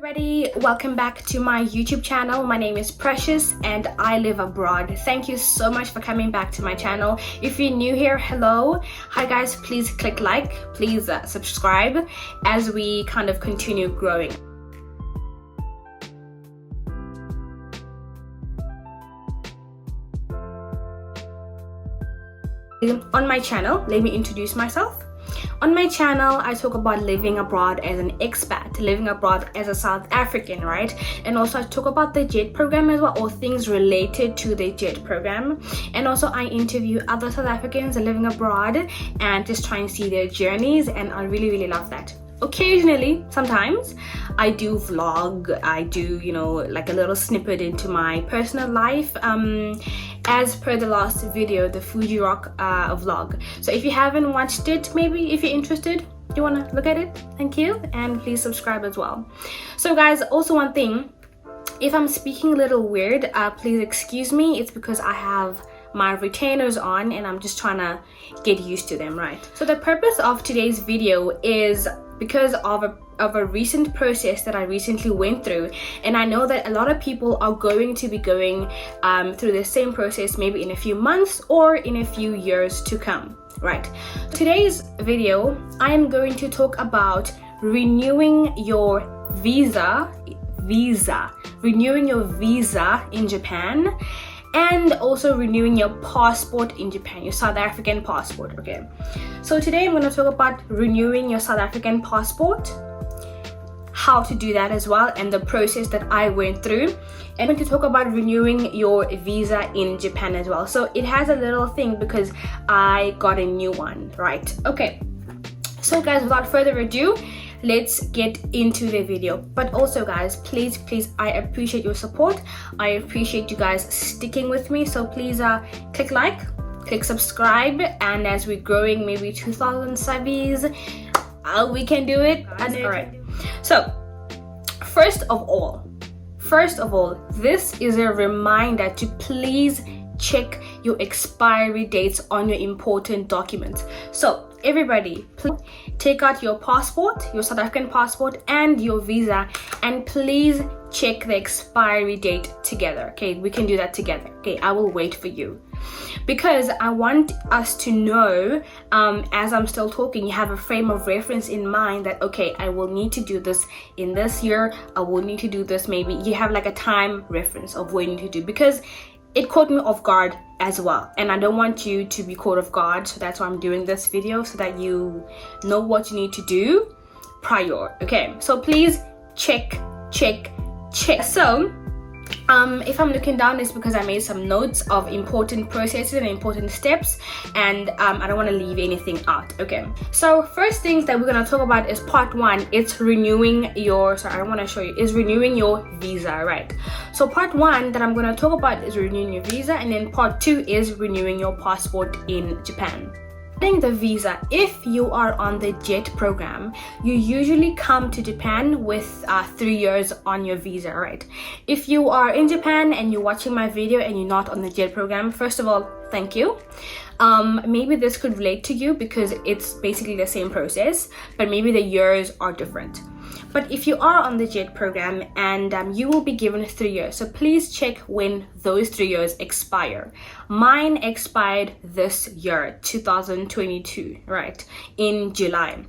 Everybody, welcome back to my YouTube channel. My name is Precious and I live abroad. Thank you so much for coming back to my channel. If you're new here, hello. Hi guys, please click like, please subscribe as we kind of continue growing. On my channel, let me introduce myself. On my channel, I talk about living abroad as an expat, living abroad as a South African, right? And also I talk about the JET program as well, or things related to the JET program. And also I interview other South Africans living abroad and just try and see their journeys, and I really love that. Occasionally, sometimes I do vlog, I do, like a little snippet into my personal life, as per the last video, the Fuji Rock vlog. So if you haven't watched it, maybe if you're interested, you want to look at it, thank you, and please subscribe as well. So guys, also one thing, if I'm speaking a little weird, please excuse me. It's because I have my retainers on and I'm just trying to get used to them, right? So the purpose of today's video is because of a recent process that I recently went through, and I know that a lot of people are going to be going through the same process maybe in a few months or in a few years to come, right? Today's video, I am going to talk about renewing your visa in Japan, and also renewing your passport in Japan, your South African passport, okay? So today I'm going to talk about renewing your South African passport, how to do that as well, and the process that I went through. And I'm going to talk about renewing your visa in Japan as well. So it has a little thing because I got a new one, right? Okay, so guys, without further ado, let's get into the video. But also guys, please, I appreciate your support. I appreciate you guys sticking with me. So please click like, click subscribe, and as we're growing maybe 2,000 subbies, we can do it. And all right, so first of all, this is a reminder to please check your expiry dates on your important documents. So everybody, please take out your passport, your South African passport, and your visa, and please check the expiry date together. Okay, we can do that together. Okay, I will wait for you because I want us to know, as I'm still talking, you have a frame of reference in mind that, okay, I will need to do this in this year, I will need to do this, maybe you have like a time reference of when you need to do, because it caught me off guard as well, and I don't want you to be caught off guard, so that's why I'm doing this video, so that you know what you need to do prior. Okay, so please check. So if I'm looking down, it's because I made some notes of important processes and important steps, and I don't want to leave anything out. Okay, so first things that we're going to talk about is part one. It's renewing your, is renewing your visa, right? So part one that I'm going to talk about is renewing your visa, and then part two is renewing your passport in Japan. The visa, if you are on the JET program, you usually come to Japan with 3 years on your visa, right? If you are in Japan and you're watching my video and you're not on the JET program, first of all, thank you. Maybe this could relate to you because it's basically the same process, but maybe the years are different. But if you are on the JET program, and you will be given 3 years, so please check when those 3 years expire. Mine expired this year, 2022, right, in July.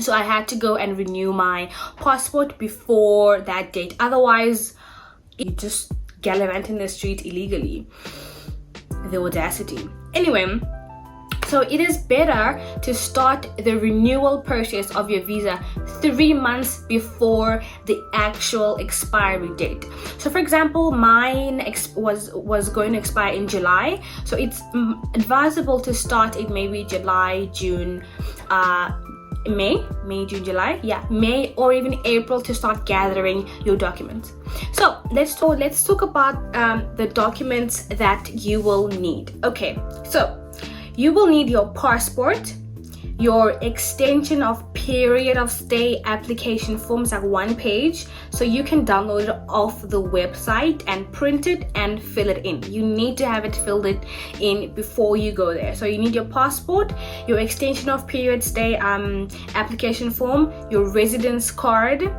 So I had to go and renew my passport before that date. Otherwise, you just gallivant in the street illegally. The audacity. Anyway, so it is better to start the renewal process of your visa 3 months before the actual expiry date. So for example, mine was going to expire in July, so it's advisable to start in maybe July, June, May, June, July, May or even April to start gathering your documents. So let's talk about the documents that you will need. Okay, so you will need your passport, your extension of period of stay application forms, like 1 page, so you can download it off the website and print it and fill it in. You need to have it filled in before you go there. So you need your passport, your extension of period stay application form, your residence card,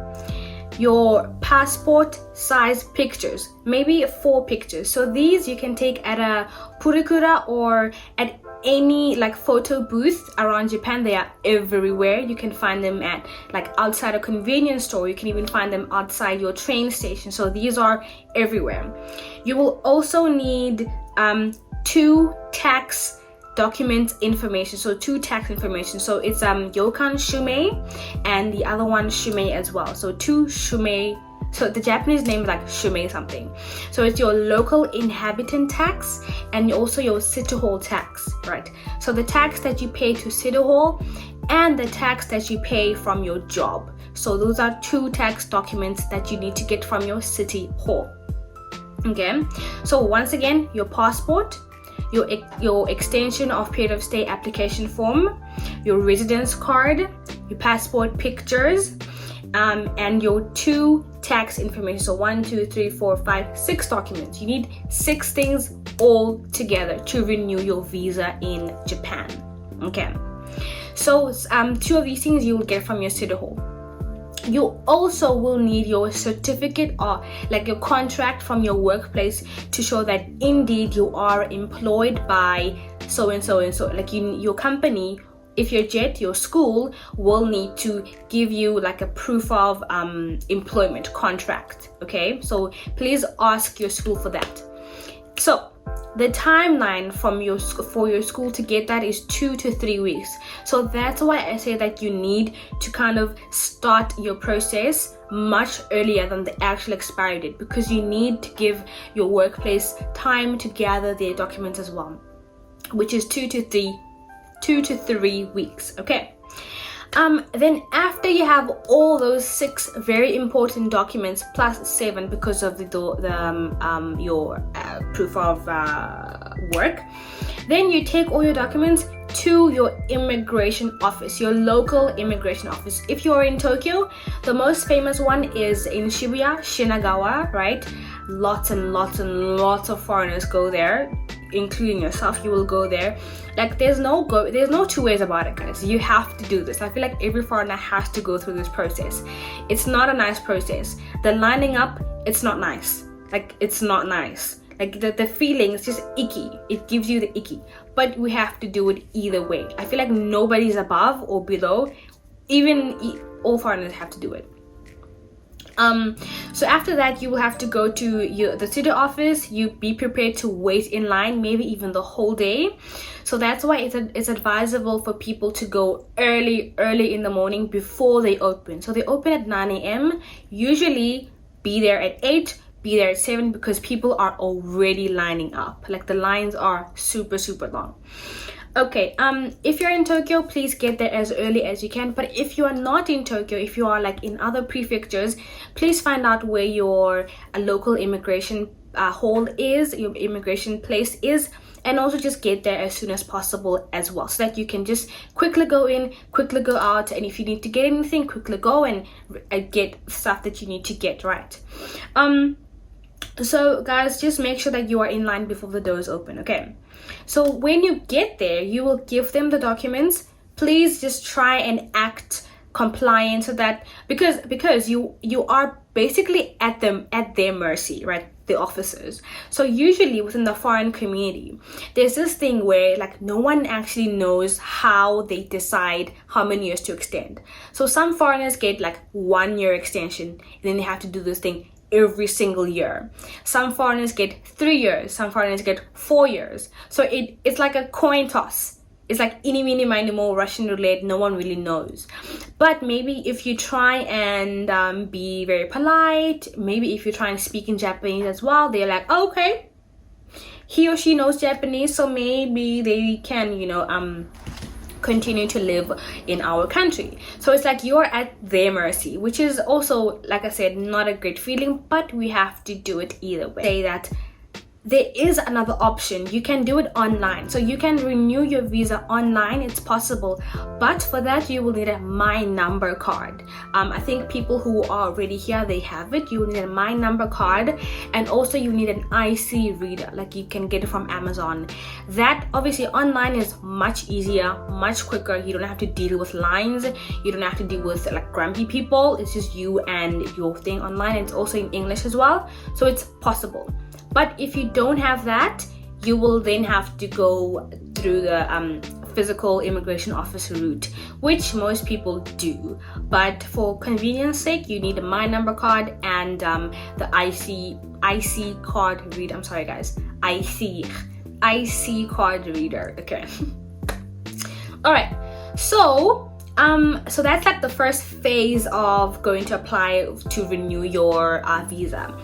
your passport size pictures, maybe 4 pictures. So these you can take at a purikura or at any like photo booth around Japan. They are everywhere. You can find them at like outside a convenience store. You can even find them outside your train station. So these are everywhere. You will also need 2 tax document information. So 2 tax information. So it's yokan shumei and the other one shumei as well. So 2 shumei. So the Japanese name is like shumei something. So it's your local inhabitant tax and also your city hall tax, right? So the tax that you pay to city hall and the tax that you pay from your job. So those are 2 tax documents that you need to get from your city hall. Okay. So once again, your passport, your extension of period of stay application form, your residence card, your passport pictures, and your 2 tax information. So 1, 2, 3, 4, 5, 6 documents. You need 6 things all together to renew your visa in Japan. Okay. So 2 of these things you will get from your city hall. You also will need your certificate or like your contract from your workplace to show that indeed you are employed by so and so and so. Like your company, if you're JET, your school will need to give you like a proof of employment contract. Okay, so please ask your school for that. So the timeline for your school to get that is 2 to 3 weeks. So that's why I say that you need to kind of start your process much earlier than the actual expiry date, because you need to give your workplace time to gather their documents as well, which is 2 to 3 weeks. Okay. Then after you have all those 6 very important documents plus 7 because of your proof of work, then you take all your documents to your immigration office, your local immigration office. If you're in Tokyo, the most famous one is in Shibuya, Shinagawa, right? Lots and lots and lots of foreigners go there, including yourself. You will go there. Like there's no 2 ways about it, guys. You have to do this. I feel like every foreigner has to go through this process. It's not a nice process. The lining up, it's not nice. Like it's not nice. Like the feeling is just icky. It gives you the icky. But we have to do it either way. I feel like nobody's above or below. Even all foreigners have to do it. So after that, you will have to go to the city office. You be prepared to wait in line, maybe even the whole day. So that's why it's advisable for people to go early in the morning before they open. So they open at 9 a.m. Usually be there at 8, be there at 7, because people are already lining up. Like the lines are super long. Okay, if you're in Tokyo, please get there as early as you can. But if you are not in Tokyo, if you are like in other prefectures, please find out where your local immigration hall is, your immigration place is, and also just get there as soon as possible as well, so that you can just quickly go in, quickly go out, and if you need to get anything, quickly go and get stuff that you need to get, right? So guys, just make sure that you are in line before the doors open. Okay, so when you get there, you will give them the documents. Please just try and act compliant, so that because you are basically at their mercy, right? The officers. So usually within the foreign community, there's this thing where like no one actually knows how they decide how many years to extend. So some foreigners get like 1 year extension, and then they have to do this thing every single year. Some foreigners get 3 years, some foreigners get 4 years. So it's like a coin toss. It's like eeny, meeny, miny, moe, Russian roulette. No one really knows. But maybe if you try and be very polite, maybe if you try and speak in Japanese as well, they're like, oh, okay, he or she knows Japanese, so maybe they can, continue to live in our country. So it's like you're at their mercy, which is also, like I said, not a great feeling, but we have to do it either way. Say that there is another option. You can do it online. So you can renew your visa online. It's possible. But for that, you will need a My Number card. I think people who are already here, they have it. You will need a My Number card. And also you need an IC reader. Like you can get it from Amazon. That obviously online is much easier, much quicker. You don't have to deal with lines. You don't have to deal with like grumpy people. It's just you and your thing online. It's also in English as well. So it's possible. But if you don't have that, you will then have to go through the physical immigration office route, which most people do. But for convenience sake, you need a My Number card and the IC card reader. I'm sorry guys, IC card reader. Okay. All right. So that's like the first phase of going to apply to renew your visa.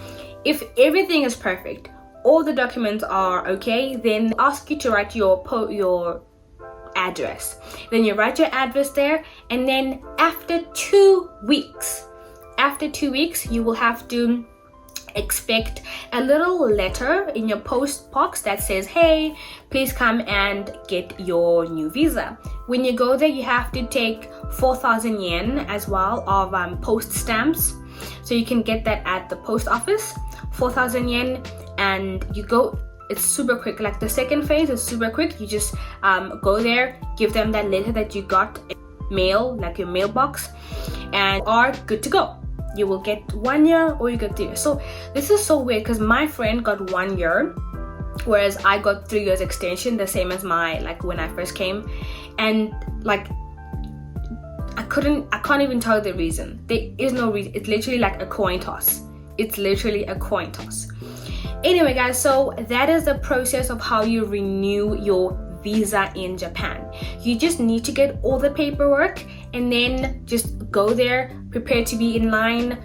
If everything is perfect, all the documents are okay, then ask you to write your address. Then you write your address there, and then after 2 weeks, you will have to expect a little letter in your post box that says, hey, please come and get your new visa. When you go there, you have to take 4,000 yen as well of post stamps, so you can get that at the post office. 4,000 yen, and you go. It's super quick. Like the second phase is super quick. You just go there, give them that letter that you got mail, like your mailbox, and are good to go. You will get 1 year or you get 3 years. So this is so weird because my friend got 1 year, whereas I got 3 years extension, the same as like when I first came, and like I can't even tell the reason. There is no reason. It's literally like a coin toss. It's literally a coin toss. Anyway guys, so that is the process of how you renew your visa in Japan. You just need to get all the paperwork and then just go there, prepare to be in line,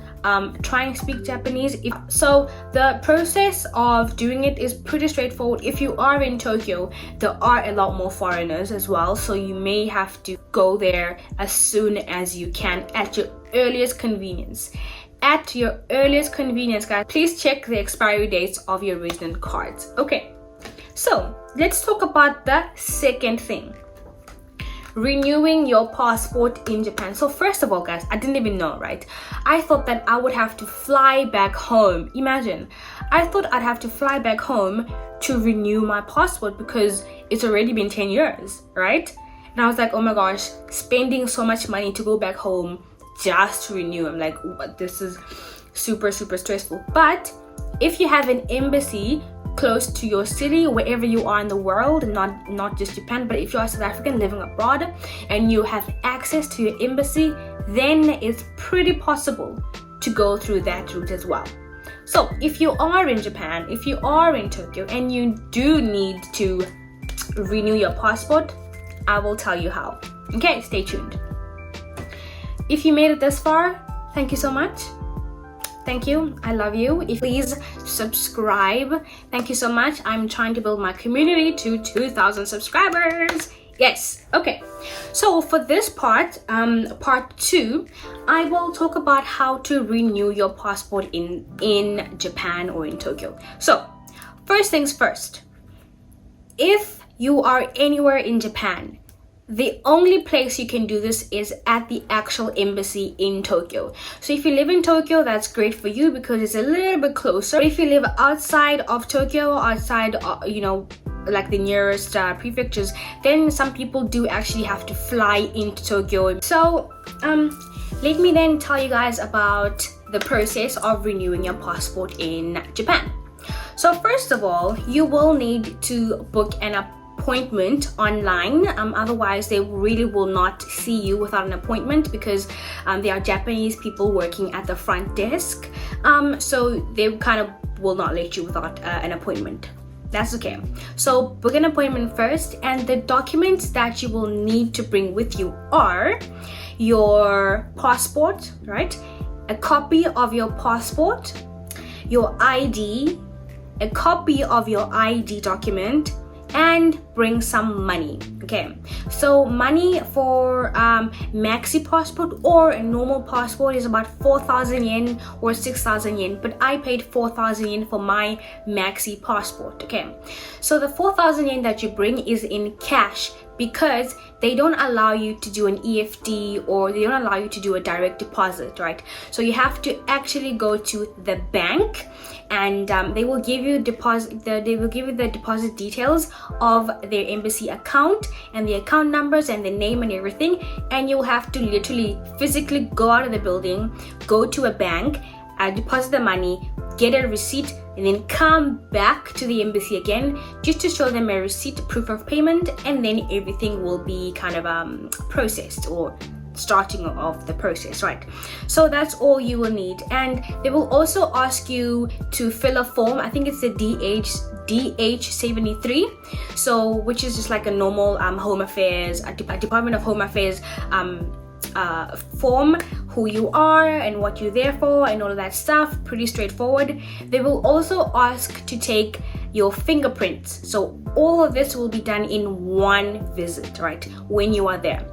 try and speak Japanese. So the process of doing it is pretty straightforward. If you are in Tokyo, there are a lot more foreigners as well, so you may have to go there as soon as you can at your earliest convenience. At your earliest convenience, guys, please check the expiry dates of your resident cards. Okay, so let's talk about the second thing, renewing your passport in Japan. So first of all, guys, I didn't even know, right? I thought that I would have to fly back home. Imagine, I thought I'd have to fly back home to renew my passport because it's already been 10 years, right? And I was like, oh my gosh, spending so much money to go back home just to renew. I'm like, what? This is super stressful. But if you have an embassy close to your city, wherever you are in the world, not just Japan, but if you're a South African living abroad and you have access to your embassy, then it's pretty possible to go through that route as well. So if you are in Japan, if you are in Tokyo, and you do need to renew your passport, I will tell you how. Okay, stay tuned. If you made it this far, thank you so much. Thank you. I love you. Please subscribe. Thank you so much. I'm trying to build my community to 2,000 subscribers. Yes. Okay. So for this part 2, I will talk about how to renew your passport in Japan or in Tokyo. So first things first, if you are anywhere in Japan, the only place you can do this is at the actual embassy in Tokyo. So if you live in Tokyo, that's great for you because it's a little bit closer. If you live outside of Tokyo, outside, like the nearest prefectures, then some people do actually have to fly into Tokyo. So let me then tell you guys about the process of renewing your passport in Japan. So first of all, you will need to book an appointment online, otherwise they really will not see you without an appointment because there are Japanese people working at the front desk, so they kind of will not let you without an appointment. That's okay. So book an appointment first, and the documents that you will need to bring with you are your passport, right? A copy of your passport, your ID, a copy of your ID document, and bring some money. Okay, so money for maxi passport or a normal passport is about 4,000 yen or 6,000 yen, but I paid 4,000 yen for my maxi passport. Okay, so the 4,000 yen that you bring is in cash, because they don't allow you to do an EFT, or they don't allow you to do a direct deposit, right? So you have to actually go to the bank, and they will give you the deposit details of their embassy account and the account numbers and the name and everything, and you'll have to literally physically go out of the building, go to a bank, deposit the money, get a receipt, and then come back to the embassy again just to show them a receipt, proof of payment, and then everything will be kind of processed, or starting of the process, right? So that's all you will need. And they will also ask you to fill a form. I think it's the DH73, so which is just like a normal Home Affairs, a Department of Home Affairs form, who you are and what you're there for and all of that stuff. Pretty straightforward. They will also ask to take your fingerprints, so all of this will be done in one visit, right? When you are there,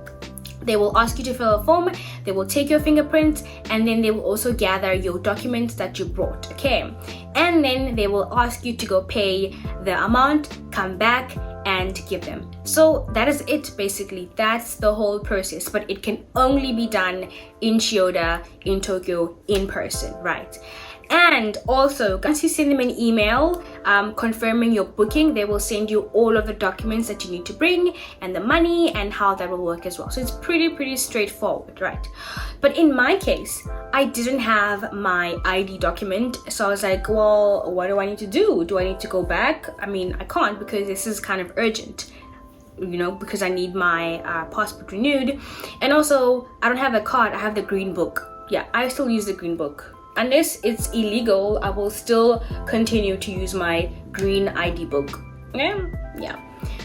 they will ask you to fill a form, they will take your fingerprints, and then they will also gather your documents that you brought. Okay, and then they will ask you to go pay the amount, come back and give them. So that is it, basically. That's the whole process, but it can only be done in Chiyoda, in Tokyo, in person, right? And also, once you send them an email confirming your booking, they will send you all of the documents that you need to bring and the money and how that will work as well. So it's pretty straightforward, right? But in my case, I didn't have my ID document, so I was like, well, what do I need to do? Do I need to go back? I mean, I can't, because this is kind of urgent, you know, because I need my passport renewed. And also, I don't have a card, I have the green book. Yeah, I still use the green book. Unless it's illegal, I will still continue to use my green ID book. Yeah.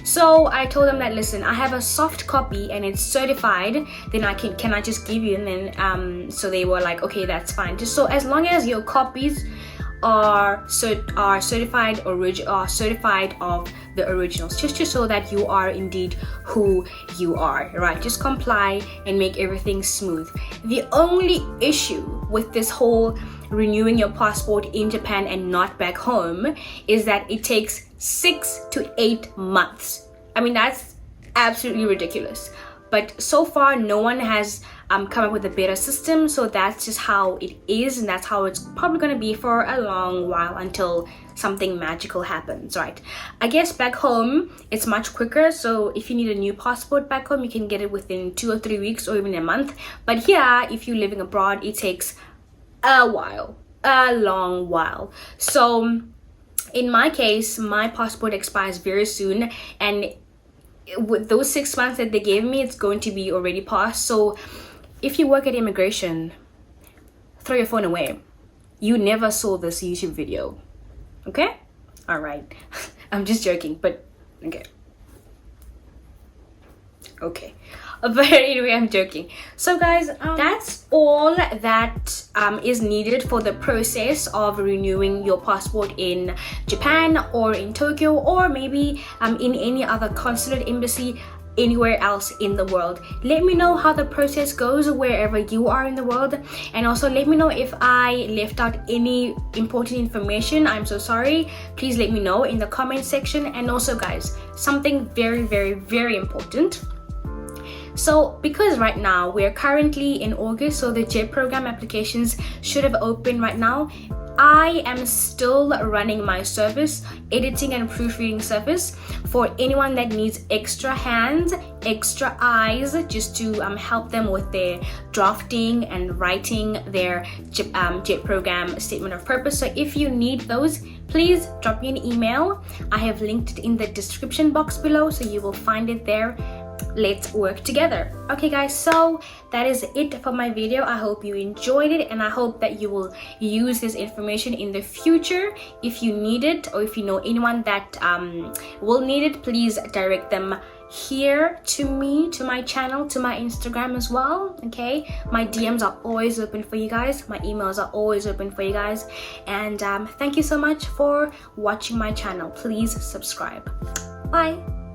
So I told them that, listen, I have a soft copy and it's certified, then can I just give you? And then so they were like, okay, that's fine. Just so as long as your copies are certified of the originals, just to show that you are indeed who you are, right? Just comply and make everything smooth. The only issue with this whole renewing your passport in Japan and not back home is that it takes 6 to 8 months. I mean, that's absolutely ridiculous. But so far, no one has come up with a better system, so that's just how it is, and that's how it's probably going to be for a long while until something magical happens, right? I guess back home it's much quicker, so if you need a new passport back home, you can get it within 2 or 3 weeks or even a month. But here, if you're living abroad, it takes a while, a long while. So in my case, my passport expires very soon, and with those 6 months that they gave me, it's going to be already passed. So if you work at immigration, throw your phone away. You never saw this YouTube video. Okay? All right. I'm just joking, but okay. Okay. But anyway, I'm joking. So guys, that's all that is needed for the process of renewing your passport in Japan or in Tokyo, or maybe in any other consulate, embassy, anywhere else in the world. Let me know how the process goes wherever you are in the world, and also let me know if I left out any important information. I'm so sorry. Please let me know in the comment section. And also guys, something very important. So because right now we're currently in August, so the JET program applications should have opened right now. I am still running my service, editing and proofreading service, for anyone that needs extra hands, extra eyes, just to help them with their drafting and writing their JET program statement of purpose. So if you need those, please drop me an email. I have linked it in the description box below, so you will find it there. Let's work together. Okay guys, so that is it for my video. I hope you enjoyed it, and I hope that you will use this information in the future. If you need it, or if you know anyone that will need it, please direct them here to me, to my channel, to my Instagram as well. Okay, my DMs are always open for you guys, my emails are always open for you guys. And thank you so much for watching my channel. Please subscribe. Bye.